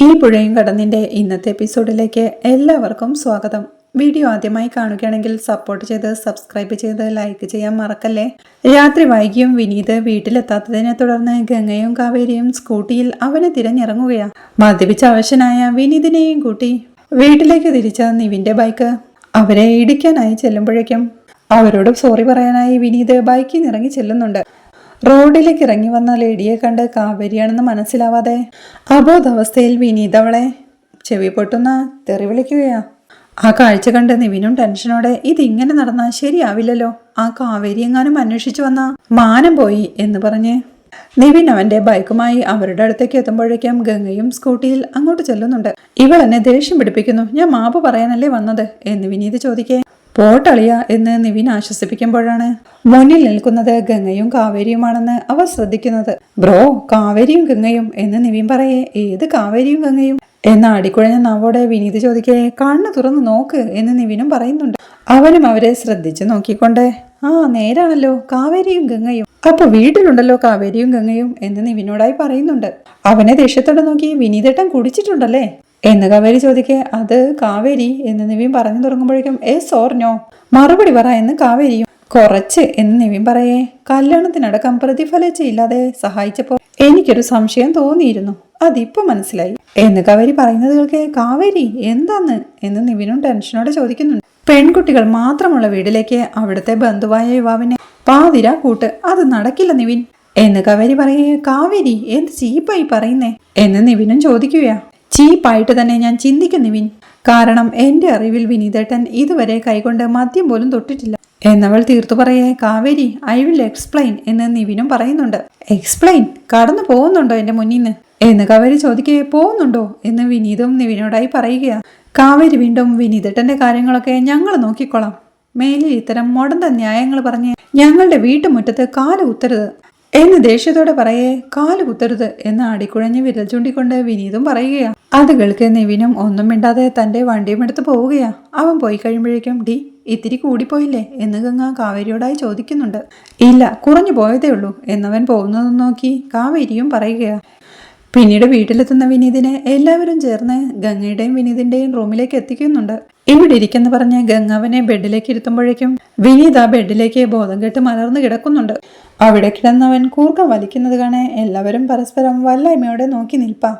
ഈ പുഴയും കടന്നിൻ്റെ ഇന്നത്തെ എപ്പിസോഡിലേക്ക് എല്ലാവർക്കും സ്വാഗതം. വീഡിയോ ആദ്യമായി കാണുകയാണെങ്കിൽ സപ്പോർട്ട് ചെയ്ത് സബ്സ്ക്രൈബ് ചെയ്ത് ലൈക്ക് ചെയ്യാൻ മറക്കല്ലേ. രാത്രി വൈകിയും വിനീത് വീട്ടിലെത്താത്തതിനെ തുടർന്ന് ഗംഗയും കാവേരിയും സ്കൂട്ടിയിൽ അവനെ തിരഞ്ഞിറങ്ങുകയാണ്. മദ്യപിച്ച അവശനായ വിനീതിനെയും കൂട്ടി വീട്ടിലേക്ക് തിരിച്ച നിവിന്റെ ബൈക്ക് അവരെ ഇടിക്കാനായി ചെല്ലുമ്പോഴേക്കും അവരോട് സോറി പറയാനായി വിനീത് ബൈക്കിൽ നിന്ന് ഇറങ്ങി ചെല്ലുന്നുണ്ട്. റോഡിലേക്ക് ഇറങ്ങി വന്ന ലേഡിയെ കണ്ട് കാവേരിയാണെന്ന് മനസ്സിലാവാതെ അബോധാവസ്ഥയിൽ വിനീത് അവളെ ചെവി പൊട്ടുന്ന തെറി വിളിക്കുകയാ. ആ കാഴ്ച കണ്ട് നിവിനും ടെൻഷനോടെ ഇതിങ്ങനെ നടന്നാൽ ശരിയാവില്ലല്ലോ, ആ കാവേരി എങ്ങാനും അന്വേഷിച്ചു വന്ന മാനം പോയി എന്ന് പറഞ്ഞ് നിവിൻ അവന്റെ ബൈക്കുമായി അവരുടെ അടുത്തേക്ക് എത്തുമ്പോഴേക്കും ഗംഗയും സ്കൂട്ടിയിൽ അങ്ങോട്ട് ചെല്ലുന്നുണ്ട്. ഇവൾ എന്നെ ദേഷ്യം പിടിപ്പിക്കുന്നു, ഞാൻ മാപ്പ് പറയാനല്ലേ വന്നത് എന്ന് വിനീത് ചോദിക്കേ. പോട്ടളിയ എന്ന് നിവിൻ ആശ്വസിപ്പിക്കുമ്പോഴാണ് മുന്നിൽ നിൽക്കുന്നത് ഗംഗയും കാവേരിയുമാണെന്ന് അവർ ശ്രദ്ധിക്കുന്നത്. ബ്രോ, കാവേരിയും ഗംഗയും എന്ന് നിവിൻ പറയേ. ഏത് കാവേരിയും ഗംഗയും എന്ന് ആടിക്കുഴഞ്ഞ നാവോടെ വിനീത് ചോദിക്കേ. കണ്ണു തുറന്നു നോക്ക് എന്ന് നിവിനും പറയുന്നുണ്ട്. അവനും അവരെ ശ്രദ്ധിച്ചു നോക്കിക്കൊണ്ട് നേരാണല്ലോ, കാവേരിയും ഗംഗയും. അപ്പൊ വീട്ടിലുണ്ടല്ലോ കാവേരിയും ഗംഗയും എന്ന് നിവിനോടായി പറയുന്നുണ്ട്. അവനെ ദേഷ്യത്തോടെ നോക്കി വിനീതേട്ടൻ കുടിച്ചിട്ടുണ്ടല്ലേ എന്ന് കാവേരി ചോദിക്കേ. അത് കാവേരി എന്ന് നിവിൻ പറഞ്ഞു തുടങ്ങുമ്പോഴേക്കും എസ് ഓർ നോ മറുപടി പറ എന്ന് കാവേരിയും. കുറച്ച് എന്ന് നിവിൻ പറയേ. കല്യാണത്തിനടക്കം പ്രതിഫലിച്ചില്ലാതെ സഹായിച്ചപ്പോ എനിക്കൊരു സംശയം തോന്നിയിരുന്നു, അതിപ്പോ മനസ്സിലായി എന്ന് കാവേരി പറയുന്നത് കേൾക്കേ. കാവേരി എന്താന്ന് എന്ന് നിവിനും ടെൻഷനോടെ ചോദിക്കുന്നുണ്ട്. പെൺകുട്ടികൾ മാത്രമുള്ള വീട്ടിലേക്ക് അവിടുത്തെ ബന്ധുവായ യുവാവിനെ പാതിരാ കൂട്ട്, അത് നടക്കില്ല നിവിൻ എന്ന് കാവേരി പറയേ. കാവേരി എന്ത് ചീപ്പായി പറയുന്നേ എന്ന് നിവിനും ചോദിക്കുകയാ. ചീപ്പായിട്ട് തന്നെ ഞാൻ ചിന്തിക്കും നിവിൻ, കാരണം എന്റെ അറിവിൽ വിനീതേട്ടൻ ഇതുവരെ കൈകൊണ്ട് മദ്യം പോലും തൊട്ടിട്ടില്ല എന്നവൾ തീർത്തു പറയേ. കാവേരി ഐ വിൽ എക്സ്പ്ലെയിൻ എന്ന് നിവിനും പറയുന്നുണ്ട്. എക്സ്പ്ലെയിൻ, കടന്നു പോകുന്നുണ്ടോ എന്റെ മുന്നിന്ന് എന്ന് കാവേരി ചോദിക്കേ. പോകുന്നുണ്ടോ എന്ന് വിനീതും നിവിനോടായി പറയുകയാ. കാവേരി വീണ്ടും വിനീതേട്ടന്റെ കാര്യങ്ങളൊക്കെ ഞങ്ങൾ നോക്കിക്കോളാം, മേലിൽ ഇത്തരം മുടന്ത ന്യായങ്ങൾ പറഞ്ഞ് ഞങ്ങളുടെ വീട്ടുമുറ്റത്ത് കാല് കുത്തരുത് എന്ന് ദേഷ്യത്തോടെ പറയേ. കാല് കുത്തരുത് എന്ന് ആടിക്കുഴഞ്ഞ് വിരൽ ചൂണ്ടിക്കൊണ്ട് വിനീതും പറയുകയാ. അത് കേൾക്ക് നിവിനും ഒന്നും മിണ്ടാതെ തന്റെ വണ്ടിയും എടുത്ത് പോവുകയാ. അവൻ പോയി കഴിയുമ്പോഴേക്കും ഡി ഇത്തിരി കൂടിപ്പോയില്ലേ എന്ന് ഗംഗ കാവേരിയോടായി ചോദിക്കുന്നുണ്ട്. ഇല്ല, കുറഞ്ഞു പോയതേ ഉള്ളൂ എന്നവൻ പോകുന്നതും നോക്കി കാവേരിയും പറയുകയാ. പിന്നീട് വീട്ടിലെത്തുന്ന വിനീതിനെ എല്ലാവരും ചേർന്ന് ഗംഗയുടെയും വിനീതിന്റെയും റൂമിലേക്ക് എത്തിക്കുന്നുണ്ട്. ഇവിടെ ഇരിക്കെന്ന് പറഞ്ഞ് ഗംഗ അവനെ ബെഡിലേക്ക് ഇരുത്തുമ്പോഴേക്കും വിനീത് ആ ബെഡിലേക്ക് ബോധം കെട്ട് മലർന്നു കിടക്കുന്നുണ്ട്. അവിടെ കിടന്നവൻ കൂർക്കം വലിക്കുന്നത് കാണെ എല്ലാവരും പരസ്പരം വല്ലായ്മയോടെ നോക്കി നിൽപ്പാ.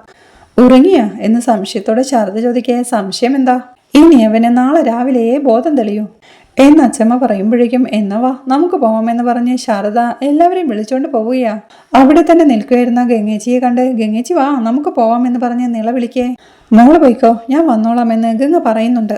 ഉറങ്ങിയ എന്ന് സംശയത്തോടെ ശാരദ ചോദിക്കേ. സംശയം എന്താ, ഇനി അവന് നാളെ രാവിലെയേ ബോധം തെളിയൂ എന്ന് അച്ഛമ്മ പറയുമ്പോഴേക്കും എന്നവാ നമുക്ക് പോവാമെന്ന് പറഞ്ഞ് ശാരദ എല്ലാവരെയും വിളിച്ചോണ്ട് പോവുകയാ. അവിടെ തന്നെ നിൽക്കുകയായിരുന്ന ഗംഗേച്ചിയെ കണ്ട് ഗംഗേച്ചി വാ നമുക്ക് പോവാമെന്ന് പറഞ്ഞ് നിലവിളിക്കേ. മോള് പോയിക്കോ, ഞാൻ വന്നോളാമെന്ന് ഗംഗ പറയുന്നുണ്ട്.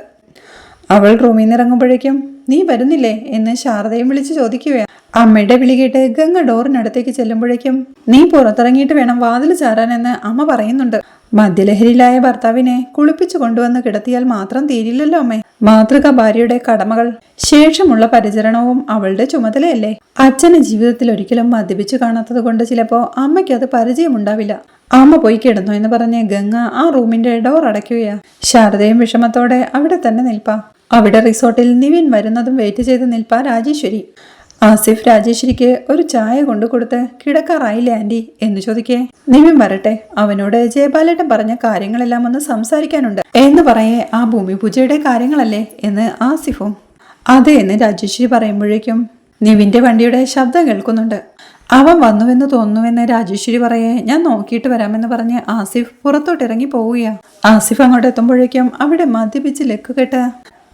അവൾ റൂമിൽ നിന്ന് ഇറങ്ങുമ്പോഴേക്കും നീ വരുന്നില്ലേ എന്ന് ശാരദയും വിളിച്ച് ചോദിക്കുകയാണ്. അമ്മയുടെ വിളി കേട്ട് ഗംഗ ഡോറിനടുത്തേക്ക് ചെല്ലുമ്പോഴേക്കും നീ പുറത്തിറങ്ങിയിട്ട് വേണം വാതിൽ ചാരാനെന്ന് അമ്മ പറയുന്നുണ്ട്. മദ്യലഹരിയിലായ ഭർത്താവിനെ കുളിപ്പിച്ചു കൊണ്ടുവന്ന് കിടത്തിയാൽ മാത്രം തീരില്ലല്ലോ അമ്മേ. മാതൃക ഭാര്യയുടെ കടമകൾ ശേഷമുള്ള പരിചരണവും അവളുടെ ചുമതലയല്ലേ. അച്ഛന് ജീവിതത്തിൽ ഒരിക്കലും മദ്യപിച്ചു കാണാത്തത് കൊണ്ട് ചിലപ്പോ അമ്മയ്ക്ക് അത് പരിചയമുണ്ടാവില്ല. അമ്മ പോയി കിടന്നു എന്ന് പറഞ്ഞ് ഗംഗ ആ റൂമിന്റെ ഡോർ അടയ്ക്കുകയാ. ശാരദയും വിഷമത്തോടെ അവിടെ തന്നെ നിൽപ്പാ. അവിടെ റിസോർട്ടിൽ നിവിൻ വരുന്നതും വെയിറ്റ് ചെയ്ത് നിൽപ്പാ രാജേശ്വരി. ആസിഫ് രാജേശ്വരിക്ക് ഒരു ചായ കൊണ്ടു കൊടുത്ത് കിടക്കാറായില്ലേ ആന്റി എന്ന് ചോദിക്കേ. നിവിൻ വരട്ടെ, അവനോട് ജയപാലേട്ടൻ പറഞ്ഞ കാര്യങ്ങളെല്ലാം ഒന്ന് സംസാരിക്കാനുണ്ട് എന്ന് പറയേ. ആ ഭൂമി പൂജയുടെ കാര്യങ്ങളല്ലേ എന്ന് ആസിഫും. അതെ എന്ന് രാജേശ്വരി പറയുമ്പോഴേക്കും നിവിന്റെ വണ്ടിയുടെ ശബ്ദം കേൾക്കുന്നുണ്ട്. അവൻ വന്നുവെന്ന് തോന്നുന്നുവെന്ന് രാജേശ്വരി പറയേ. ഞാൻ നോക്കിയിട്ട് വരാമെന്ന് പറഞ്ഞ് ആസിഫ് പുറത്തോട്ടിറങ്ങി പോവുകയാ. ആസിഫ് അങ്ങോട്ട് എത്തുമ്പോഴേക്കും അവിടെ മദ്യപിച്ച് ലെക്കുകെട്ട്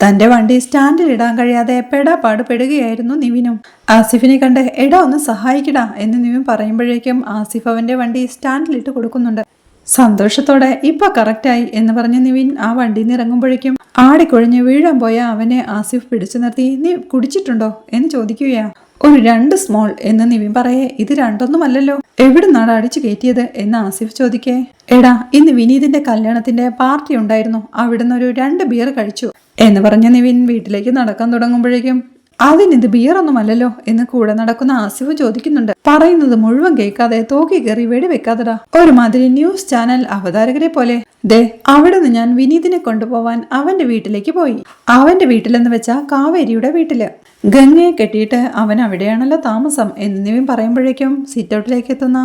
തന്റെ വണ്ടി സ്റ്റാൻഡിൽ ഇടാൻ കഴിയാതെ പെടാപ്പാട് പെടുകയായിരുന്നു നിവിനും. ആസിഫിനെ കണ്ട് എടാ ഒന്ന് സഹായിക്കടാ എന്ന് നിവിൻ പറയുമ്പോഴേക്കും ആസിഫ് അവന്റെ വണ്ടി സ്റ്റാൻഡിലിട്ട് കൊടുക്കുന്നുണ്ട്. സന്തോഷത്തോടെ ഇപ്പൊ കറക്റ്റായി എന്ന് പറഞ്ഞ് നിവിൻ ആ വണ്ടിയിൽ നിന്ന് ഇറങ്ങുമ്പോഴേക്കും ആടിക്കൊഴിഞ്ഞ് വീഴാൻ പോയ അവനെ ആസിഫ് പിടിച്ചു നിർത്തി നീ കുടിച്ചിട്ടുണ്ടോ എന്ന് ചോദിക്കുകയാ. ഒരു 2 സ്മോൾ എന്ന് നിവിൻ പറയേ. ഇത് രണ്ടൊന്നുമല്ലല്ലോ, എവിടുന്നാണ് അടിച്ചു കയറ്റിയത് എന്ന് ആസിഫ് ചോദിക്കേ. എടാ ഇന്ന് വിനീതിന്റെ കല്യാണത്തിന്റെ പാർട്ടി ഉണ്ടായിരുന്നു, അവിടുന്ന് ഒരു 2 ബിയർ കഴിച്ചു എന്ന് പറഞ്ഞ നിവിൻ വീട്ടിലേക്ക് നടക്കാൻ തുടങ്ങുമ്പോഴേക്കും അതിനിത് ബിയറൊന്നുമല്ലല്ലോ എന്ന് കൂടെ നടക്കുന്ന ആസിഫ് ചോദിക്കുന്നുണ്ട്. പറയുന്നത് മുഴുവൻ കേൾക്കാതെ തോക്കി കയറി വെടിവെക്കാതെടാ, ഒരുമാതിരി ന്യൂസ് ചാനൽ അവതാരകരെ പോലെ. ദേ അവിടെ നിന്ന് ഞാൻ വിനീതിനെ കൊണ്ടുപോവാൻ അവന്റെ വീട്ടിലേക്ക് പോയി. അവന്റെ വീട്ടിലെന്ന് വെച്ചാ കാവേരിയുടെ വീട്ടില്. ഗംഗയെ കെട്ടിയിട്ട് അവൻ അവിടെയാണല്ലോ താമസം എന്ന് നിവിൻ പറയുമ്പോഴേക്കും സിറ്റൗട്ടിലേക്ക് എത്തുന്ന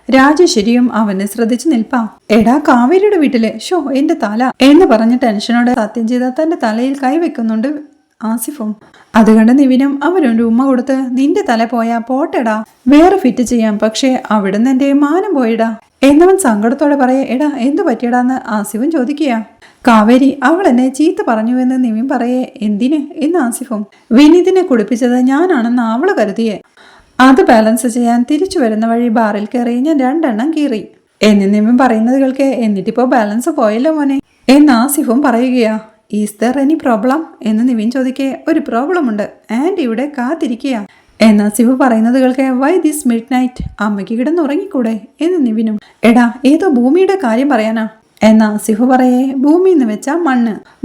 രാജേശ്വരിയും അവനെ ശ്രദ്ധിച്ചു നിൽപ്പാ. എടാ കാവേരിയുടെ വീട്ടിലെ ഷോ എന്റെ തല എന്ന് പറഞ്ഞ് ടെൻഷനോടെ സത്യം ചെയ്ത തന്റെ തലയിൽ കൈവെക്കുന്നുണ്ട് ആസിഫും. അത് കണ്ട് നിവിനും അവരൊരു ഉമ്മ കൊടുത്ത് നിന്റെ തല പോയാ പോട്ടെടാ, വേറെ ഫിറ്റ് ചെയ്യാം, പക്ഷെ അവിടുന്ന് എന്റെ മാനം പോയിടാ എന്നവൻ സങ്കടത്തോടെ പറയെ. എടാ എന്തു പറ്റിയടാന്ന് ആസിഫും ചോദിക്കുക. കാവേരി അവൾ എന്നെ ചീത്ത പറഞ്ഞുവെന്ന് നിവിൻ പറയേ. എന്തിന് എന്ന് ആസിഫും. വിനീതിനെ കുടിപ്പിച്ചത് ഞാനാണെന്ന് അവള് കരുതിയേ. അത് ബാലൻസ് ചെയ്യാൻ തിരിച്ചു വരുന്ന വഴി ബാറിൽ കയറി ഞാൻ 2 എണ്ണം കീറി എന്ന് നിവിൻ പറയുന്നത് കേൾക്കെ. എന്നിട്ടിപ്പോ ബാലൻസ് പോയല്ലോ മോനെ എന്ന് ആസിഫും പറയുകയാ. ഈസ് ദർ എനി പ്രോബ്ലം എന്ന് നിവിൻ ചോദിക്കേ. ഒരു പ്രോബ്ലം ഉണ്ട്, ആൻഡ് ഇവിടെ കാത്തിരിക്കുക എന്ന് ആസിഫ് പറയുന്നത് കേൾക്കെ. വൈ ദിസ് മിഡ് നൈറ്റ്, അമ്മയ്ക്ക് കിടന്നുറങ്ങിക്കൂടെ എന്ന് നിവിനും. എടാ ഏതോ ഭൂമിയുടെ കാര്യം പറയാനാ എന്ന് ആസിഫ് പറയേ. ഭൂമി എന്ന് വെച്ചാ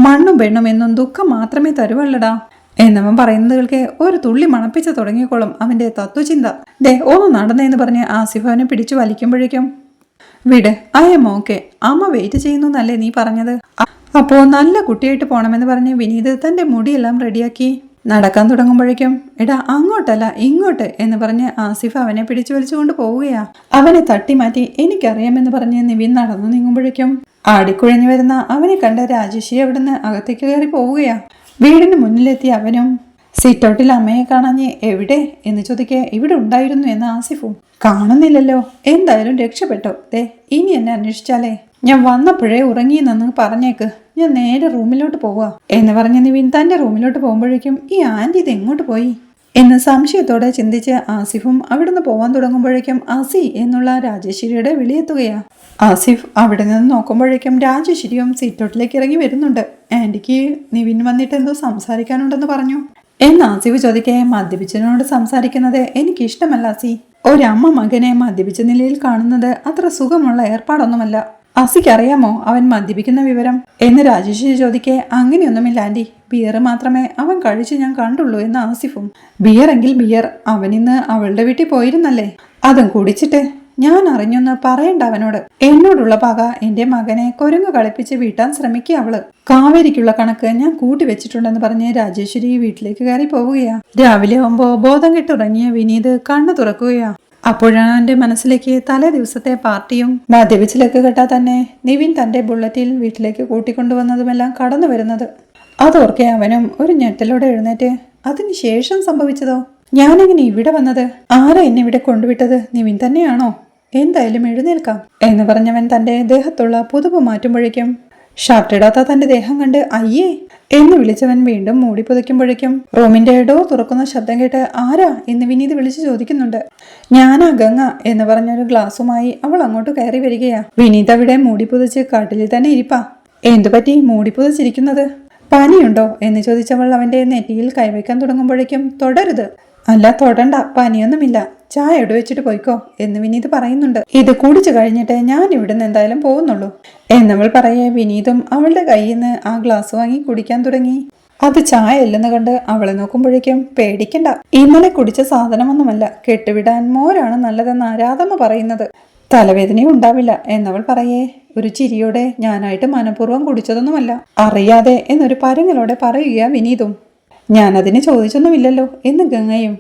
മണ്ണും പെണ്ണും എന്നും ദുഃഖം മാത്രമേ തരുവല്ലടാ എന്നവൻ പറയുന്നത് കേൾക്കെ. ഒരു തുള്ളി മണപ്പിച്ച് തുടങ്ങിക്കോളും അവന്റെ തത്വചിന്ത. ദേ ഒന്ന് നടന്നേന്ന് പറഞ്ഞ് ആസിഫ് അവനെ പിടിച്ചു വലിക്കുമ്പോഴേക്കും വിട്, ഐ എം ഓക്കെ, അമ്മ വെയിറ്റ് ചെയ്യുന്നല്ലേ നീ പറഞ്ഞത്. അപ്പോ നല്ല കുട്ടിയായിട്ട് പോണമെന്ന് പറഞ്ഞ് വിനീത് തന്റെ മുടിയെല്ലാം റെഡിയാക്കി നടക്കാൻ തുടങ്ങുമ്പോഴേക്കും എടാ അങ്ങോട്ടല്ല ഇങ്ങോട്ട് എന്ന് പറഞ്ഞ് ആസിഫ് അവനെ പിടിച്ചു വലിച്ചുകൊണ്ട് പോവുകയാ. അവനെ തട്ടി മാറ്റി എനിക്കറിയാമെന്ന് പറഞ്ഞ് നിവിൻ നടന്നു നീങ്ങുമ്പോഴേക്കും ആടിക്കുഴഞ്ഞു വരുന്ന അവനെ കണ്ട രാജേശ്വരി അവിടുന്ന് അകത്തേക്ക് കയറി പോവുകയാ. വീടിന് മുന്നിലെത്തി അവനും സിറ്റൗട്ടിൽ അമ്മയെ കാണാഞ്ഞ് എവിടെ എന്ന് ചോദിക്കേ. ഇവിടെ ഉണ്ടായിരുന്നു എന്ന് ആസിഫും. കാണുന്നില്ലല്ലോ, എന്തായാലും രക്ഷപ്പെട്ടോ. ദേ ഇനി എന്നെ അന്വേഷിച്ചാലേ ഞാൻ വന്നപ്പോഴേ ഉറങ്ങിയെന്നു പറഞ്ഞേക്ക്, ഞാൻ നേരെ റൂമിലോട്ട് പോവുക എന്ന് പറഞ്ഞ നിവിൻ തന്റെ റൂമിലോട്ട് പോകുമ്പോഴേക്കും ഈ ആന്റി ഇത് എങ്ങോട്ട് പോയി എന്ന് സംശയത്തോടെ ചിന്തിച്ച് ആസിഫും അവിടുന്ന് പോവാൻ തുടങ്ങുമ്പോഴേക്കും അസി എന്നുള്ള രാജേശ്വരിയുടെ വിളിയെത്തുകയാ. ആസിഫ് അവിടെ നിന്ന് നോക്കുമ്പോഴേക്കും രാജേശ്വരിയും സീറ്റോട്ടിലേക്ക് ഇറങ്ങി വരുന്നുണ്ട്. ആന്റിക്ക് നിവിൻ വന്നിട്ട് എന്തോ സംസാരിക്കാനുണ്ടെന്ന് പറഞ്ഞു എന്ന് ആസിഫ് ചോദിക്കേ. മദ്യപിച്ചതിനോട് സംസാരിക്കുന്നത് എനിക്കിഷ്ടമല്ല അസി. ഒരമ്മ മകനെ മദ്യപിച്ച നിലയിൽ കാണുന്നത് അത്ര സുഖമുള്ള ഏർപ്പാടൊന്നുമല്ല. അസിക്ക് അറിയാമോ അവൻ മദ്യപിക്കുന്ന വിവരം എന്ന് രാജേശ്വരി ചോദിക്കേ. അങ്ങനെയൊന്നുമില്ല ആന്റി, ബിയർ മാത്രമേ അവൻ കഴിച്ച് ഞാൻ കണ്ടുള്ളൂ എന്ന് ആസിഫും. ബിയർ എങ്കിൽ ബിയർ, അവനിന്ന് അവളുടെ വീട്ടിൽ പോയിരുന്നല്ലേ, അതും കുടിച്ചിട്ട് ഞാൻ അറിഞ്ഞൊന്ന് പറയണ്ട അവനോട്. എന്നോടുള്ള പക എന്റെ മകനെ കുരങ്ങ് കളിപ്പിച്ച് വീട്ടാൻ ശ്രമിക്കുക അവള്. കാവേരിക്കുള്ള കണക്ക് ഞാൻ കൂട്ടി വെച്ചിട്ടുണ്ടെന്ന് പറഞ്ഞ് രാജേശ്വരി വീട്ടിലേക്ക് കയറി പോവുകയാ. രാവിലെ ആവുമ്പോ ബോധം കെട്ടുറങ്ങിയ വിനീത് കണ്ണു തുറക്കുകയാ. അപ്പോഴാണ് എന്റെ മനസ്സിലേക്ക് തലേ ദിവസത്തെ പാർട്ടിയും മദ്യപിച്ചിലേക്ക് കേട്ടാ തന്നെ നിവിൻ തന്റെ ബുള്ളറ്റിൽ വീട്ടിലേക്ക് കൂട്ടിക്കൊണ്ടുവന്നതുമെല്ലാം കടന്നു വരുന്നത്. അതോർക്കെ അവനും ഒരു ഞെട്ടലോടെ എഴുന്നേറ്റ് അതിനുശേഷം സംഭവിച്ചതോ, ഞാനെങ്ങനെ ഇവിടെ വന്നത്, ആരാ എന്നെ ഇവിടെ കൊണ്ടുവിട്ടത്, നിവിൻ തന്നെയാണോ, എന്തായാലും എഴുന്നേൽക്കാം എന്ന് പറഞ്ഞവൻ തന്റെ ദേഹത്തുള്ള പുതുപ്പ് മാറ്റുമ്പോഴേക്കും ഷർട്ടിടാത്ത തന്റെ ദേഹം കണ്ട് അയ്യേ എന്ന് വിളിച്ചവൻ വീണ്ടും മൂടി പുതയ്ക്കുമ്പോഴേക്കും റൂമിന്റെ ഡോർ തുറക്കുന്ന ശബ്ദം കേട്ട് ആരാ എന്ന് വിനീത് വിളിച്ചു ചോദിക്കുന്നുണ്ട്. ഞാനാ ഗംഗ എന്ന് പറഞ്ഞൊരു ഗ്ലാസുമായി അവൾ അങ്ങോട്ട് കയറി വരികയാ. വിനീത് അവിടെ മൂടി പുതച്ച് കാട്ടിലിൽ തന്നെ ഇരിപ്പാ. എന്തുപറ്റി മൂടി പുതച്ചിരിക്കുന്നത്, പനിയുണ്ടോ എന്ന് ചോദിച്ചവൾ അവന്റെ നെറ്റിയിൽ കൈവയ്ക്കാൻ തുടങ്ങുമ്പോഴേക്കും തൊടരുത്, അല്ല തൊടണ്ട, പനിയൊന്നുമില്ല, ചായ എടു വെച്ചിട്ട് പോയിക്കോ എന്ന് വിനീത് പറയുന്നുണ്ട്. ഇത് കുടിച്ചു കഴിഞ്ഞിട്ട് ഞാൻ ഇവിടുന്ന് എന്തായാലും പോകുന്നുള്ളൂ എന്നവൾ പറയേ. വിനീതും അവളുടെ കയ്യിൽ നിന്ന് ആ ഗ്ലാസ് വാങ്ങി കുടിക്കാൻ തുടങ്ങി. അത് ചായ അല്ലെന്ന് കണ്ട് അവളെ നോക്കുമ്പോഴേക്കും പേടിക്കണ്ട, ഇന്നലെ കുടിച്ച സാധനമൊന്നുമല്ല, കെട്ടുവിടാൻ മോരാണ് നല്ലതെന്ന് ആരാധമ്മ പറയുന്നത്, തലവേദനയും ഉണ്ടാവില്ല എന്നവൾ പറയേ. ഒരു ചിരിയോടെ ഞാനായിട്ട് മനഃപൂർവ്വം കുടിച്ചതൊന്നുമല്ല, അറിയാതെ എന്നൊരു പരങ്ങലോടെ പറയുക വിനീതും. ഞാനതിന് ചോദിച്ചൊന്നുമില്ലല്ലോ എന്ന് ഗംഗയും.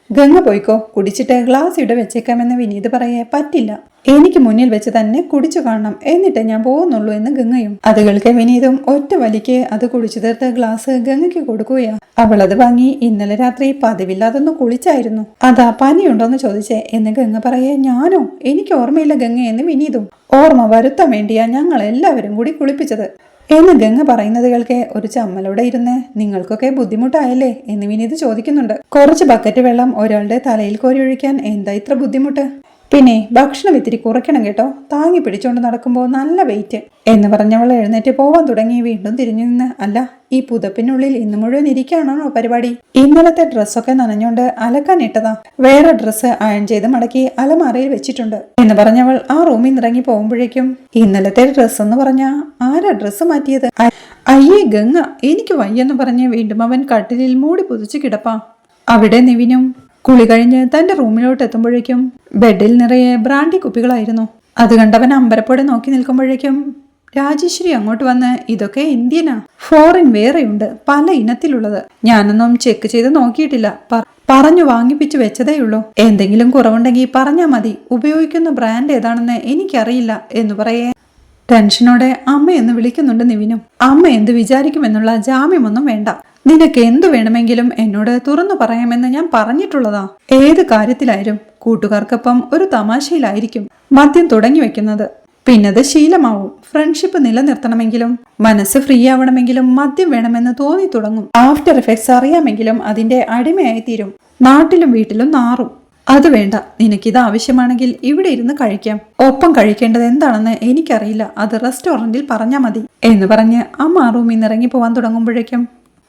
ഗംഗ പോയിക്കോ, കുടിച്ചിട്ട് ഗ്ലാസ് ഇവിടെ വെച്ചേക്കാമെന്ന് വിനീത് പറയേ. പറ്റില്ല, എനിക്ക് മുന്നിൽ വെച്ച് തന്നെ കുടിച്ചു കാണണം, എന്നിട്ടേ ഞാൻ പോകുന്നുള്ളൂ എന്ന് ഗംഗയും. അത് കേൾക്കെ വിനീതും ഒറ്റ വലിക്ക് അത് കുടിച്ചു തീർത്ത് ഗ്ലാസ് ഗംഗയ്ക്ക് കൊടുക്കുകയാ. അവളത് വാങ്ങി ഇന്നലെ രാത്രി പതിവില്ലാതൊന്ന് കുളിച്ചായിരുന്നു, അതാ പനിയുണ്ടോന്ന് ചോദിച്ചേ എന്ന് ഗംഗ പറയേ. ഞാനോ, എനിക്ക് ഓർമ്മയില്ല ഗംഗ എന്ന് വിനീതും. ഓർമ്മ വരുത്താൻ വേണ്ടിയാ ഞങ്ങൾ എല്ലാവരും കൂടി കുളിപ്പിച്ചത് എന്ന് ഗംഗ പറയുന്നത് കേൾക്കെ ഒരു ചമ്മലോടെ ഇരുന്ന് നിങ്ങൾക്കൊക്കെ ബുദ്ധിമുട്ടായല്ലേ എന്ന് വിനീത് ചോദിക്കുന്നുണ്ട്. കുറച്ച് ബക്കറ്റ് വെള്ളം ഒരാളുടെ തലയിൽ കോരി ഒഴിക്കാൻ എന്താ ഇത്ര ബുദ്ധിമുട്ട്, പിന്നെ ഭക്ഷണം ഇത്തിരി കുറയ്ക്കണം കേട്ടോ, താങ്ങി പിടിച്ചോണ്ട് നടക്കുമ്പോൾ നല്ല വെയിറ്റ് എന്ന് പറഞ്ഞവൾ എഴുന്നേറ്റ് പോവാൻ തുടങ്ങി. വീണ്ടും തിരിഞ്ഞു നിന്ന് അല്ല ഈ പുതപ്പിനുള്ളിൽ ഇന്ന് മുഴുവൻ ഇരിക്കാണോ പരിപാടി, ഇന്നലത്തെ ഡ്രസ്സൊക്കെ നനഞ്ഞോണ്ട് അലക്കാൻ ഇട്ടതാ, വേറെ ഡ്രസ്സ് അയൺ ചെയ്ത് മടക്കി അലമാറയിൽ വെച്ചിട്ടുണ്ട് എന്ന് പറഞ്ഞവൾ ആ റൂമിൽ നിന്ന് ഇറങ്ങി പോകുമ്പോഴേക്കും ഇന്നലത്തെ ഡ്രസ്സ് എന്ന് പറഞ്ഞാ ആരാ ഡ്രസ്സ് മാറ്റിയത്, അയ്യേ ഗംഗ എനിക്ക് വയ്യെന്ന് പറഞ്ഞ് വീണ്ടും അവൻ കട്ടിലിൽ മൂടി പുതിച്ച് കിടപ്പാ. അവിടെ നിവിനും കുളി കഴിഞ്ഞ് തന്റെ റൂമിലോട്ട് എത്തുമ്പോഴേക്കും ബെഡിൽ നിറയെ ബ്രാൻഡി കുപ്പികളായിരുന്നു. അത് കണ്ടവൻ അമ്പരപ്പോടെ നോക്കി നിൽക്കുമ്പോഴേക്കും രാജേശ്വരി അങ്ങോട്ട് വന്ന് ഇതൊക്കെ ഇന്ത്യനാ, ഫോറിൻ വേറെയുണ്ട് പല ഇനത്തിലുള്ളത്, ഞാനൊന്നും ചെക്ക് ചെയ്ത് നോക്കിയിട്ടില്ല, പറഞ്ഞു വാങ്ങിപ്പിച്ചു വെച്ചതേയുള്ളൂ. എന്തെങ്കിലും കുറവുണ്ടെങ്കിൽ പറഞ്ഞാൽ മതി. ഉപയോഗിക്കുന്ന ബ്രാൻഡ് ഏതാണെന്ന് എനിക്കറിയില്ല എന്ന് പറയേ ടെൻഷനോടെ അമ്മയെന്ന് വിളിക്കുന്നുണ്ട് നിവിനും. അമ്മ എന്ത് വിചാരിക്കുമെന്നുള്ള ജാമ്യമൊന്നും വേണ്ട. നിനക്ക് എന്തു വേണമെങ്കിലും എന്നോട് തുറന്നു പറയാമെന്ന് ഞാൻ പറഞ്ഞിട്ടുള്ളതാ. ഏത് കാര്യത്തിലായാലും കൂട്ടുകാർക്കൊപ്പം ഒരു തമാശയിലായിരിക്കും മദ്യം തുടങ്ങി വെക്കുന്നത്. പിന്നത് ശീലമാവും. ഫ്രണ്ട്ഷിപ്പ് നിലനിർത്തണമെങ്കിലും മനസ്സ് ഫ്രീ ആവണമെങ്കിലും മദ്യം വേണമെന്ന് തോന്നി തുടങ്ങും. ആഫ്റ്റർ എഫക്ട്സ് അറിയാമെങ്കിലും അതിന്റെ അടിമയായി തീരും. നാട്ടിലും വീട്ടിലും നാറും. അത് വേണ്ട, നിനക്കിത് ആവശ്യമാണെങ്കിൽ ഇവിടെ ഇരുന്ന് കഴിക്കാം. ഒപ്പം കഴിക്കേണ്ടത് എന്താണെന്ന് എനിക്കറിയില്ല. അത് റെസ്റ്റോറന്റിൽ പറഞ്ഞാൽ മതി എന്ന് പറഞ്ഞ് അമ്മ റൂമിൽ നിന്ന് ഇറങ്ങി പോവാൻ തുടങ്ങുമ്പോഴേക്കും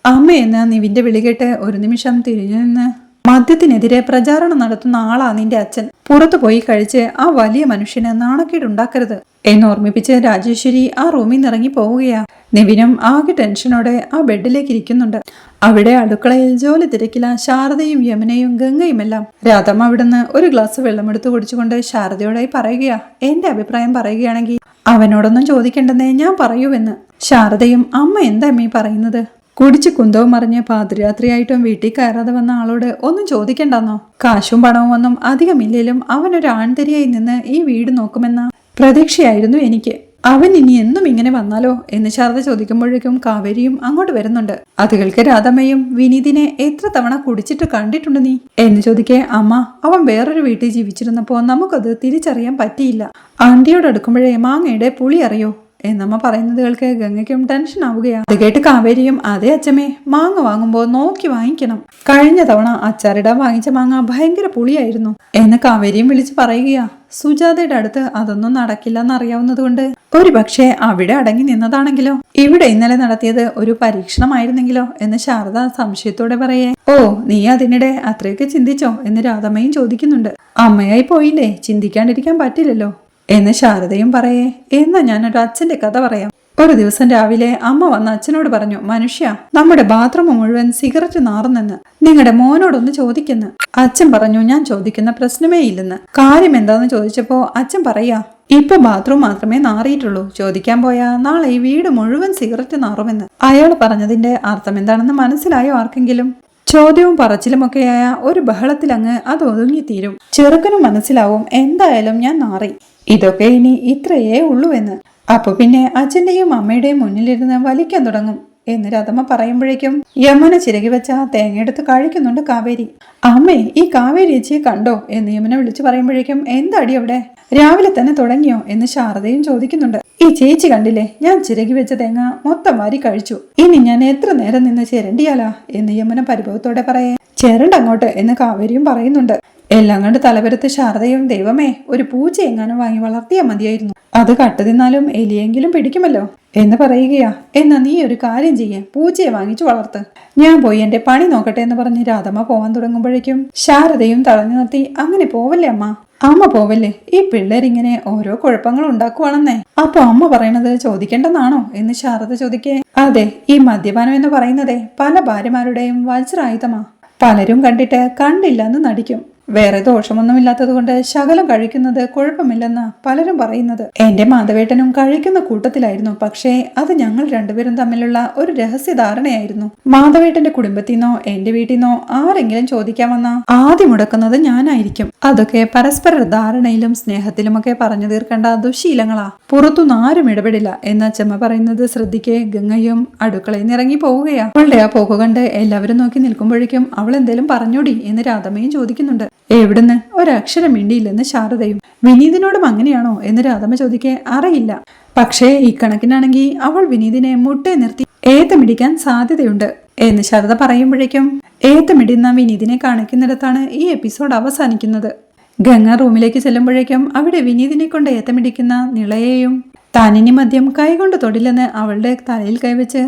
അമ്മ എന്ന നിവിന്റെ വിളി കേട്ട് ഒരു നിമിഷം തിരിഞ്ഞു നിന്ന്, മദ്യത്തിനെതിരെ പ്രചാരണം നടത്തുന്ന ആളാ നിന്റെ അച്ഛൻ. പുറത്തു പോയി കഴിച്ച് ആ വലിയ മനുഷ്യന് നാണക്കേടുണ്ടാക്കരുത് എന്ന് ഓർമ്മിപ്പിച്ച് രാജേശ്വരി ആ റൂമിൽ നിന്ന് ഇറങ്ങി പോവുകയാ. നിവിനും ആകെ ടെൻഷനോടെ ആ ബെഡിലേക്ക് ഇരിക്കുന്നുണ്ട്. അവിടെ അടുക്കളയിൽ ജോലി തിരക്കില ശാരദയും യമുനയും ഗംഗയുമെല്ലാം. രാധമ്മ അവിടുന്ന് ഒരു ഗ്ലാസ് വെള്ളമെടുത്ത് കുടിച്ചുകൊണ്ട് ശാരദയോടായി പറയുകയാ, എന്റെ അഭിപ്രായം പറയുകയാണെങ്കിൽ അവനോടൊന്നും ചോദിക്കേണ്ടെന്നേ ഞാൻ പറയൂവെന്ന്. ശാരദയും, അമ്മ എന്താ അമ്മീ പറയുന്നത്? കുടിച്ച് കുന്തവും മറിഞ്ഞ് പാതിരാത്രിയായിട്ടും വീട്ടിൽ കയറാതെ വന്ന ആളോട് ഒന്നും ചോദിക്കണ്ടെന്നോ? കാശും പണവും ഒന്നും അധികമില്ലേലും അവനൊരു ആൺതരിയായി നിന്ന് ഈ വീട് നോക്കുമെന്ന പ്രതീക്ഷയായിരുന്നു എനിക്ക്. അവൻ ഇനി എന്നും ഇങ്ങനെ വന്നാലോ എന്ന് ശാരദ ചോദിക്കുമ്പോഴേക്കും കാവേരിയും അങ്ങോട്ട് വരുന്നുണ്ട്. അതുകൾക്ക് രാധമ്മയും, വിനീതിനെ എത്ര തവണ കുടിച്ചിട്ട് കണ്ടിട്ടുണ്ട് നീ എന്ന് ചോദിക്കേ, അമ്മ അവൻ വേറൊരു വീട്ടിൽ ജീവിച്ചിരുന്നപ്പോ നമുക്കത് തിരിച്ചറിയാൻ പറ്റിയില്ല. ആന്റിയോട് അടുക്കുമ്പോഴേ മാങ്ങയുടെ പുളി അറിയോ എന്നമ്മ പറയുന്നത് കേൾക്ക് ഗംഗയ്ക്കും ടെൻഷൻ ആവുകയാണ്. അത് കേട്ട് കാവേരിയും, അതേ അച്ഛമ്മേ, മാങ്ങ വാങ്ങുമ്പോൾ നോക്കി വാങ്ങിക്കണം. കഴിഞ്ഞ തവണ അച്ചാറിടാൻ വാങ്ങിച്ച മാങ്ങ ഭയങ്കര പുളിയായിരുന്നു എന്ന് കാവേരിയും വിളിച്ചു പറയുകയാ. സുജാതയുടെ അടുത്ത് അതൊന്നും നടക്കില്ലെന്ന് അറിയാവുന്നത് കൊണ്ട് ഒരു പക്ഷേ അവിടെ അടങ്ങി നിന്നതാണെങ്കിലോ, ഇവിടെ ഇന്നലെ നടത്തിയത് ഒരു പരീക്ഷണമായിരുന്നെങ്കിലോ എന്ന് ശാരദ സംശയത്തോടെ പറയേ. ഓ, നീ അതിനിടെ അത്രയൊക്കെ ചിന്തിച്ചോ എന്ന് രാധമ്മയും ചോദിക്കുന്നുണ്ട്. അമ്മയായി പോയില്ലേ, ചിന്തിക്കാണ്ടിരിക്കാൻ പറ്റില്ലല്ലോ എന്ന് ശാരദയും പറയേ. എന്നാ ഞാനൊരു അച്ഛന്റെ കഥ പറയാം. ഒരു ദിവസം രാവിലെ അമ്മ വന്ന് അച്ഛനോട് പറഞ്ഞു, മനുഷ്യ, നമ്മുടെ ബാത്റൂം മുഴുവൻ സിഗരറ്റ് നാറുന്നെന്ന് നിങ്ങളുടെ മോനോടൊന്ന് ചോദിക്കുന്നു. അച്ഛൻ പറഞ്ഞു, ഞാൻ ചോദിക്കുന്ന പ്രശ്നമേ ഇല്ലെന്ന്. കാര്യം എന്താന്ന് ചോദിച്ചപ്പോ അച്ഛൻ പറയാ, ഇപ്പൊ ബാത്റൂം മാത്രമേ നാറിയിട്ടുള്ളൂ, ചോദിക്കാൻ പോയാ നാളെ ഈ വീട് മുഴുവൻ സിഗരറ്റ് നാറുമെന്ന്. അയാൾ പറഞ്ഞതിന്റെ അർത്ഥം എന്താണെന്ന് മനസ്സിലായോ ആർക്കെങ്കിലും? ചോദ്യവും പറച്ചിലുമൊക്കെയായ ഒരു ബഹളത്തിലങ്ങ് അത് ഒതുങ്ങിത്തീരും. ചെറുക്കനും മനസ്സിലാവും എന്തായാലും ഞാൻ നാറി, ഇതൊക്കെ ഇനി ഇത്രയേ ഉള്ളൂ എന്ന്. അപ്പൊ പിന്നെ അച്ഛന്റെയും അമ്മയുടെയും മുന്നിലിരുന്ന് വലിക്കാൻ തുടങ്ങും എന്ന് രാധമ്മ പറയുമ്പോഴേക്കും യമുന ചിരകി വെച്ച തേങ്ങയെടുത്ത് കഴിക്കുന്നുണ്ട് കാവേരി. അമ്മേ, ഈ കാവേരി ചേച്ചിയെ കണ്ടോ എന്ന് യമുന വിളിച്ചു പറയുമ്പോഴേക്കും, എന്താടി അവിടെ, രാവിലെ തന്നെ തുടങ്ങിയോ എന്ന് ശാരദയും ചോദിക്കുന്നുണ്ട്. ഈ ചേച്ചി കണ്ടില്ലേ, ഞാൻ ചിരകി വെച്ച തേങ്ങ മൊത്തം വാരി കഴിച്ചു. ഇനി ഞാൻ എത്ര നേരം നിന്ന് ചിരണ്ടിയാലാ എന്ന് യമുന പരിഭവത്തോടെ പറയേ. ചിരണ്ടങ്ങോട്ട് എന്ന് കാവേരിയും പറയുന്നുണ്ട്. എല്ലാം കണ്ട് തലവരത്ത് ശാരദയും, ദൈവമേ, ഒരു പൂച്ച എങ്ങാനും വാങ്ങി വളർത്തിയാൽ മതിയായിരുന്നു. അത് കട്ടു തിന്നാലും എലിയെങ്കിലും പിടിക്കുമല്ലോ എന്ന് പറയുകയാ. എന്നാ നീ ഒരു കാര്യം ചെയ്യേ, പൂച്ചയെ വാങ്ങിച്ചു വളർത്ത്, ഞാൻ പോയി എന്റെ പണി നോക്കട്ടെ എന്ന് പറഞ്ഞ് രാധമ്മ പോവാൻ തുടങ്ങുമ്പോഴേക്കും ശാരദയും തടഞ്ഞു നിർത്തി, അങ്ങനെ പോവല്ലേ അമ്മ, അമ്മ പോവല്ലേ, ഈ പിള്ളേരിങ്ങനെ ഓരോ കുഴപ്പങ്ങൾ ഉണ്ടാക്കുവാണെന്നേ. അപ്പൊ അമ്മ പറയണത് ചോദിക്കേണ്ടെന്നാണോ എന്ന് ശാരദ ചോദിക്കേ. അതെ, ഈ മദ്യപാനം എന്ന് പറയുന്നതേ പല ഭാര്യമാരുടെയും വജ്രായുധമാ. പലരും കണ്ടിട്ട് കണ്ടില്ലെന്ന് നടിക്കും. വേറെ ദോഷമൊന്നുമില്ലാത്തത് കൊണ്ട് ശകലം കഴിക്കുന്നത് കുഴപ്പമില്ലെന്നാ പലരും പറയുന്നത്. എന്റെ മാധവേട്ടനും കഴിക്കുന്ന കൂട്ടത്തിലായിരുന്നു. പക്ഷേ അത് ഞങ്ങൾ രണ്ടുപേരും തമ്മിലുള്ള ഒരു രഹസ്യധാരണയായിരുന്നു. മാധവേട്ടന്റെ കുടുംബത്തിൽ നിന്നോ എന്റെ വീട്ടിൽ നിന്നോ ആരെങ്കിലും ചോദിക്കാൻ വന്നാ ആദ്യം മുടക്കുന്നത് ഞാനായിരിക്കും. അതൊക്കെ പരസ്പര ധാരണയിലും സ്നേഹത്തിലുമൊക്കെ പറഞ്ഞു തീർക്കേണ്ട ദുശീലങ്ങളാ. പുറത്തുനിന്ന് ആരും ഇടപെടില്ല എന്ന് അച്ഛമ്മ പറയുന്നത് ശ്രദ്ധിക്കെ ഗംഗയും അടുക്കളയിൽ നിന്ന് ഇറങ്ങി പോവുകയാ. അവളുടെ ആ പോക്ക് കണ്ട് എല്ലാവരും നോക്കി നിൽക്കുമ്പോഴേക്കും അവൾ എന്തേലും പറഞ്ഞോടി എന്ന് രാധമ്മയും ചോദിക്കുന്നുണ്ട്. എവിടുന്ന്, ഒരക്ഷരം മിണ്ടിയില്ലെന്ന് ശാരദയും. വിനീതിനോടും അങ്ങനെയാണോ എന്ന് രാധമ്മ ചോദിക്കെ. അറിയില്ല, പക്ഷേ ഇക്കണക്കിനാണെങ്കിൽ അവൾ വിനീതിനെ മുട്ടേ നിർത്തി ഏത്തമിടിക്കാൻ സാധ്യതയുണ്ട് എന്ന് ശാരദ പറയുമ്പോഴേക്കും ഏത്തമിടുന്ന വിനീതിനെ കാണിക്കുന്നിടത്താണ് ഈ എപ്പിസോഡ് അവസാനിക്കുന്നത്. ഗംഗ റൂമിലേക്ക് ചെല്ലുമ്പോഴേക്കും അവിടെ വിനീതിനെ കൊണ്ട് ഏത്തമിടിക്കുന്ന നിളയെയും താനിനി മദ്യം കൈകൊണ്ട് തൊടില്ലെന്ന് അവളുടെ തലയിൽ കൈവച്ച്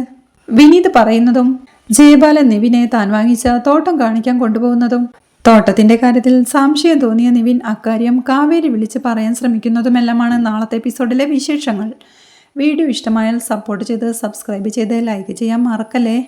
വിനീത് പറയുന്നതും ജയബാലൻ നിവിനെ താൻ വാങ്ങിച്ച തോട്ടം കാണിക്കാൻ കൊണ്ടുപോകുന്നതും തോട്ടത്തിന്റെ കാര്യത്തിൽ സംശയം തോന്നിയ നിവിൻ അക്കാര്യം കാവേരി വിളിച്ച് പറയാൻ ശ്രമിക്കുന്നതുമെല്ലാമാണ് നാളത്തെ എപ്പിസോഡിലെ വിശേഷങ്ങൾ. വീഡിയോ ഇഷ്ടമായാൽ സപ്പോർട്ട് ചെയ്ത് സബ്സ്ക്രൈബ് ചെയ്ത് ലൈക്ക് ചെയ്യാൻ മറക്കല്ലേ.